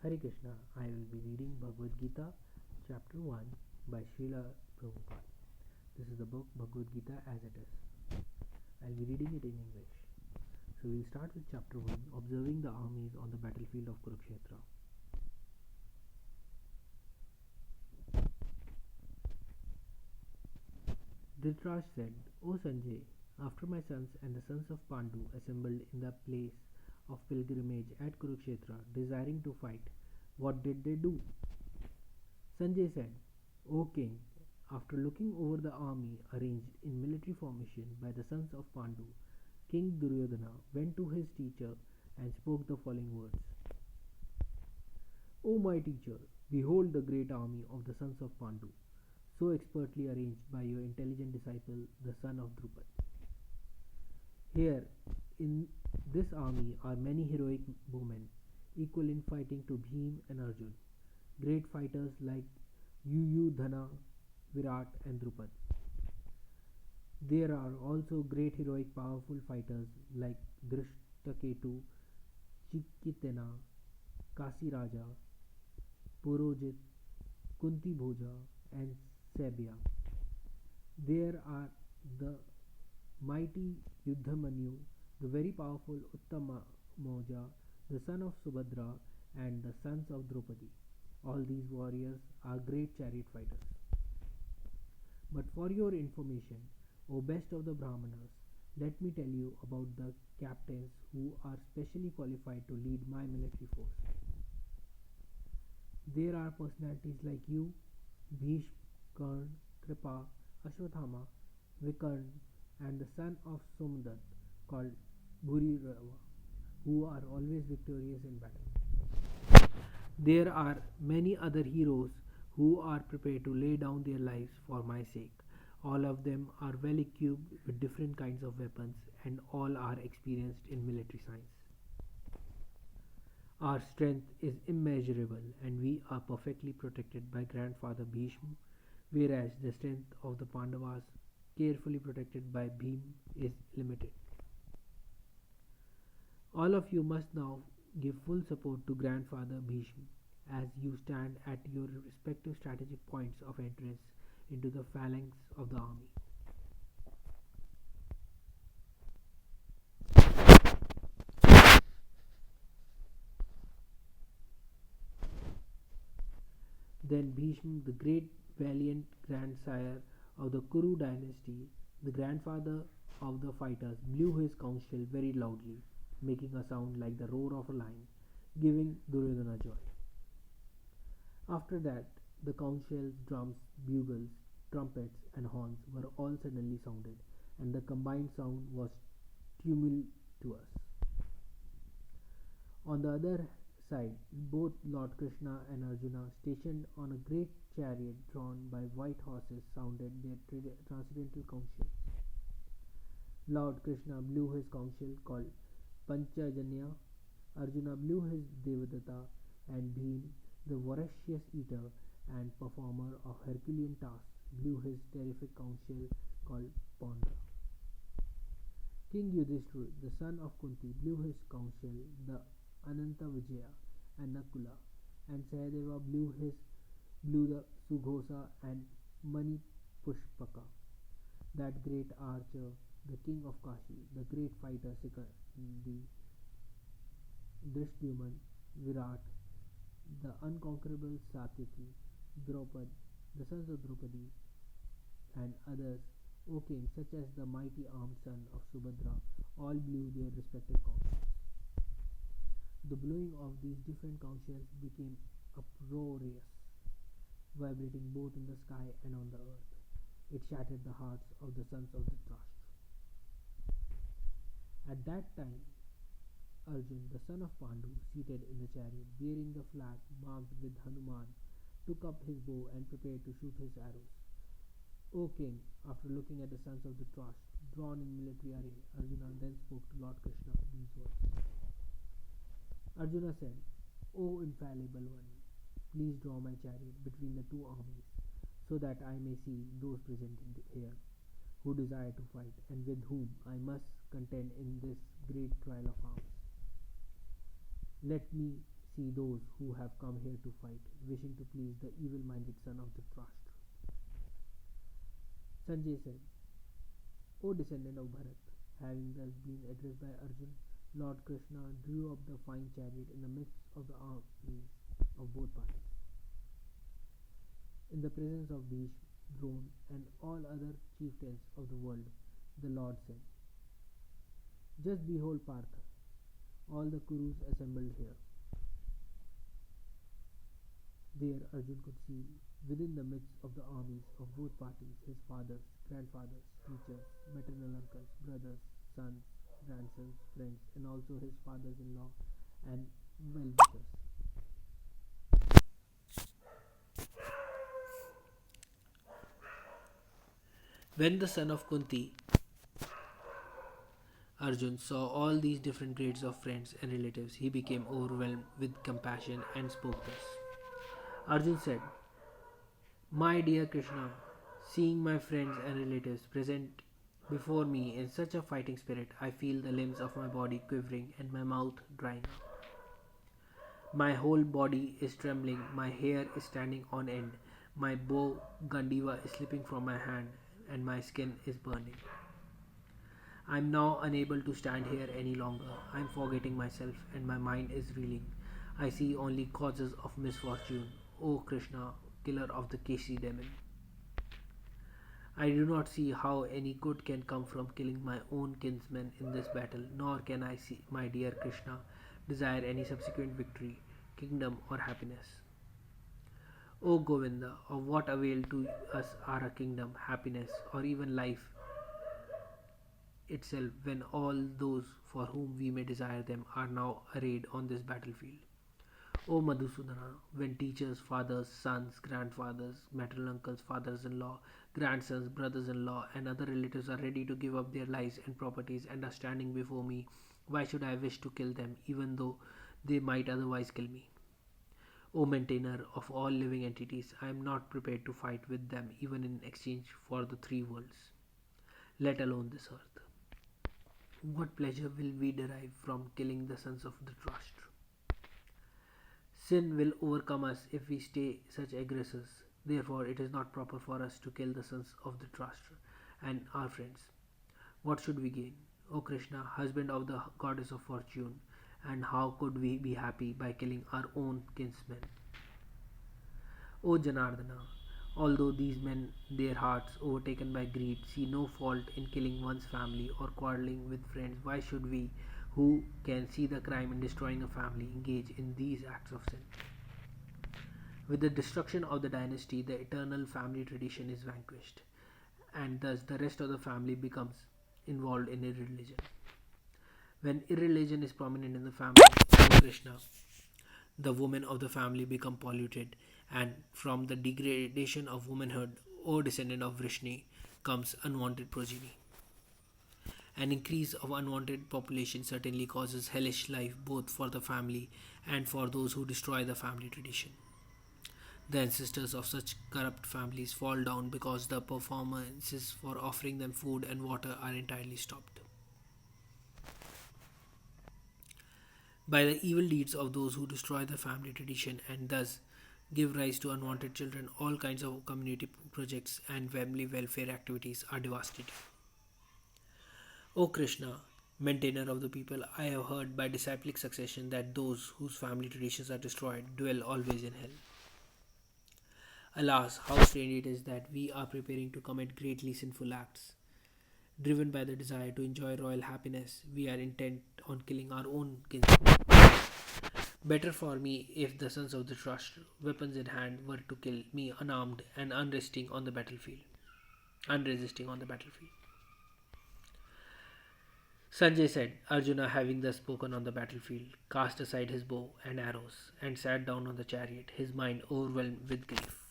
Hare Krishna, I will be reading Bhagvat Gita, chapter 1 by Srila Prabhupada. This is the book Bhagvat Gita as it is. I will be reading it in English. So we will start with chapter 1, observing the armies on the battlefield of Kurukshetra. Dhritarashtra said, O Sanjay, after my sons and the sons of Pandu assembled in the place of pilgrimage at Kurukshetra, desiring to fight, what did they do? Sanjay said, O king, after looking over the army arranged in military formation by the sons of Pandu, King Duryodhana went to his teacher and spoke the following words. O my teacher, behold the great army of the sons of Pandu, so expertly arranged by your intelligent disciple, the son of Drupad. Here, in this army are many heroic women, equal in fighting to Bhim and Arjun, great fighters like Yuyudhana, Virat and Drupad. There are also great heroic powerful fighters like Drishtaketu, Chikitena, Kasiraja, Purojit, Kunti Bhoja and Sabya. There are the mighty Yuddhamanyu, the very powerful Uttamamoja, the son of Subhadra and the sons of Draupadi. All these warriors are great chariot fighters. But for your information, O best of the Brahmanas, let me tell you about the captains who are specially qualified to lead my military force. There are personalities like you, Bhishma, Karna, Kripa, Ashwathama, Vikarna, and the son of Somdat called Bhurirava, who are always victorious in battle. There are many other heroes who are prepared to lay down their lives for my sake. All of them are well equipped with different kinds of weapons and all are experienced in military science. Our strength is immeasurable and we are perfectly protected by grandfather Bhishma, whereas the strength of the Pandavas, carefully protected by Bhim, is limited. All of you must now give full support to grandfather Bhishma as you stand at your respective strategic points of entrance into the phalanx of the army. Then Bhishma, the great valiant grandsire of the Kuru dynasty, the grandfather of the fighters, blew his conch shell very loudly, making a sound like the roar of a lion, giving Duryodhana joy. After that, the conch shells, drums, bugles, trumpets and horns were all suddenly sounded, and the combined sound was tumultuous. On the other side, both Lord Krishna and Arjuna, stationed on a great chariot drawn by white horses, sounded their transcendental conch shells. Lord Krishna blew his conch shell called Panchajanya, Arjuna blew his Devadatta, and Bhim, the voracious eater and performer of Herculean tasks, blew his terrific conch shell called Pondra. King Yudhishthira, the son of Kunti, blew his conch shell, the Ananta Vijaya and Nakula, and Sahadeva blew the Sughosa and Mani Pushpaka. That great archer, the king of Kashi, the great fighter Sikandi, Drishdyuman, Virat, the unconquerable Satyaki, Draupad, the sons of Draupadi, and others, O king, such as the mighty armed son of Subhadra, all blew their respective conch shells. The blowing of these different conch shells became uproarious, vibrating both in the sky and on the earth. It shattered the hearts of the sons of Dhritarashtra. At that time, Arjun, the son of Pandu, seated in the chariot, bearing the flag marked with Hanuman, took up his bow and prepared to shoot his arrows. O king, after looking at the sons of Dhritarashtra, drawn in military array, Arjuna then spoke to Lord Krishna these words. Arjuna said, O infallible one, please draw my chariot between the two armies, so that I may see those present here, who desire to fight, and with whom I must contend in this great trial of arms. Let me see those who have come here to fight, wishing to please the evil-minded son of Dhritarashtra. Sanjay said, O descendant of Bharat, having thus been addressed by Arjun, Lord Krishna drew up the fine chariot in the midst of the armies of both parties. In the presence of Bhishma, Drona, and all other chieftains of the world, the Lord said, Just behold Partha, all the Kurus assembled here. There Arjun could see, within the midst of the armies of both parties, his fathers, grandfathers, teachers, maternal uncles, brothers, sons, grandsons, friends, and also his fathers-in-law and well-wishers. When the son of Kunti, Arjun, saw all these different grades of friends and relatives, he became overwhelmed with compassion and spoke thus. Arjun said, My dear Krishna, seeing my friends and relatives present before me in such a fighting spirit, I feel the limbs of my body quivering and my mouth drying up. My whole body is trembling, my hair is standing on end, my bow Gandiva is slipping from my hand, and my skin is burning. I am now unable to stand here any longer. I am forgetting myself, and my mind is reeling. I see only causes of misfortune. O Krishna, killer of the Keshi demon. I do not see how any good can come from killing my own kinsmen in this battle, nor can I see, my dear Krishna, desire any subsequent victory, kingdom, or happiness. O Govinda, of what avail to us are a kingdom, happiness, or even life itself when all those for whom we may desire them are now arrayed on this battlefield? O Madhusudana, when teachers, fathers, sons, grandfathers, maternal uncles, fathers-in-law, grandsons, brothers-in-law, and other relatives are ready to give up their lives and properties and are standing before me, why should I wish to kill them, even though they might otherwise kill me? O maintainer of all living entities, I am not prepared to fight with them even in exchange for the three worlds, let alone this earth. What pleasure will we derive from killing the sons of Dhritarashtra? Sin will overcome us if we stay such aggressors. Therefore, it is not proper for us to kill the sons of Dhritarashtra and our friends. What should we gain? O Krishna, husband of the goddess of fortune, and how could we be happy by killing our own kinsmen? O Janardana, although these men, their hearts overtaken by greed, see no fault in killing one's family or quarreling with friends, why should we, who can see the crime in destroying a family, engage in these acts of sin? With the destruction of the dynasty, the eternal family tradition is vanquished, and thus the rest of the family becomes involved in irreligion. When irreligion is prominent in the family, Krishna, the women of the family become polluted, and from the degradation of womanhood, O descendant of Vrishni, comes unwanted progeny. An increase of unwanted population certainly causes hellish life both for the family and for those who destroy the family tradition. The ancestors of such corrupt families fall down because the performances for offering them food and water are entirely stopped. By the evil deeds of those who destroy the family tradition and thus give rise to unwanted children, all kinds of community projects and family welfare activities are devastated. O Krishna, maintainer of the people, I have heard by disciplic succession that those whose family traditions are destroyed dwell always in hell. Alas, how strange it is that we are preparing to commit greatly sinful acts. Driven by the desire to enjoy royal happiness, we are intent on killing our own kinsmen. Better for me if the sons of the Dhritarashtra, weapons in hand, were to kill me unarmed and unresisting on the battlefield. Sanjay said, Arjuna, having thus spoken on the battlefield, cast aside his bow and arrows and sat down on the chariot, his mind overwhelmed with grief.